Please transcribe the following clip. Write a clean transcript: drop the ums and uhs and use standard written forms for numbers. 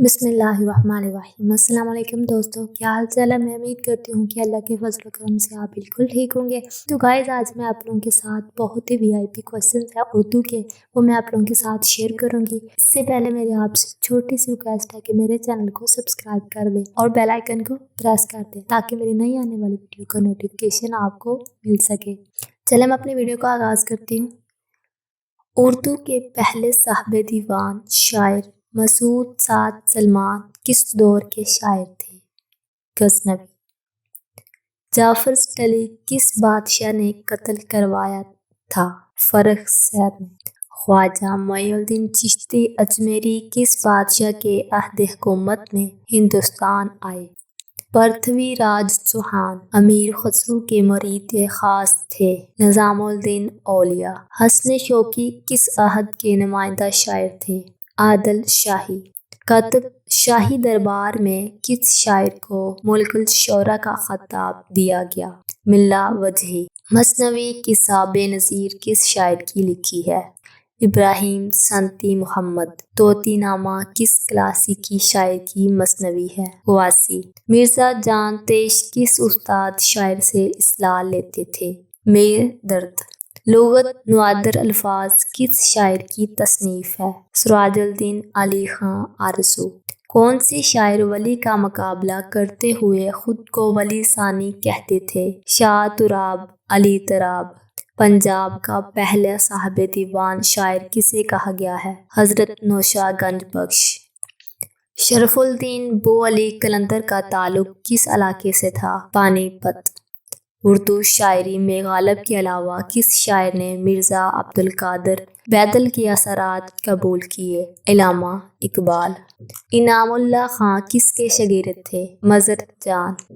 بسم اللہ الرحمن الرحیم۔ السلام علیکم دوستو، کیا حال چال ہے؟ میں امید کرتی ہوں کہ اللہ کے فضل و کرم سے آپ بالکل ٹھیک ہوں گے۔ تو گائز، آج میں آپ لوگوں کے ساتھ بہت ہی VIP کوسچنز ہیں اردو کے، وہ میں آپ لوگوں کے ساتھ شیئر کروں گی۔ اس سے پہلے میری آپ سے چھوٹی سی ریکویسٹ ہے کہ میرے چینل کو سبسکرائب کر دیں اور بیل آئیکن کو پریس کر دیں تاکہ میری نئی آنے والی ویڈیو کا نوٹیفیکیشن آپ کو مل سکے۔ چلیں میں اپنی ویڈیو کا آغاز کرتی ہوں۔ اردو کے پہلے صاحب دیوان شاعر مسعود سعد سلمان کس دور کے شاعر تھے؟ غزنوی۔ جعفر سٹلی کس بادشاہ نے قتل کروایا تھا؟ فرخ نے۔ خواجہ معین الدین چشتی اجمیری کس بادشاہ کے عہد حکومت میں ہندوستان آئے؟ پرتھوی راج چوہان۔ امیر خسرو کے مرید خاص تھے؟ نظام الدین اولیا۔ حسن شوقی کس عہد کے نمائندہ شاعر تھے؟ عادل شاہی۔ کتب شاہی دربار میں کس شاعر کو ملک الشعراء کا خطاب دیا گیا؟ ملا وجہی۔ مثنوی قصہ بے نظیر کس شاعر کی لکھی ہے؟ ابراہیم سنتی محمد۔ طوطی نامہ کس کلاسیکی شاعر کی مثنوی ہے؟ قواسی۔ مرزا جان تیش کس استاد شاعر سے اصلاح لیتے تھے؟ میر درد۔ لغت نوادر الفاظ کس شاعر کی تصنیف ہے؟ سراج الدین علی خاں آرزو۔ کون سے شاعر ولی کا مقابلہ کرتے ہوئے خود کو ولی ثانی کہتے تھے؟ شاہ تراب، علی تراب۔ پنجاب کا پہلا صاحب دیوان شاعر کسے کہا گیا ہے؟ حضرت نوشہ گنج بخش۔ شرف الدین بو علی قلندر کا تعلق کس علاقے سے تھا؟ پانی پت۔ اردو شاعری میں غالب کے علاوہ کس شاعر نے مرزا عبدالقادر بیدل کے اثرات قبول کیے؟ علامہ اقبال۔ انعام اللہ خاں کس کے شاگرد تھے؟ مظہر جان۔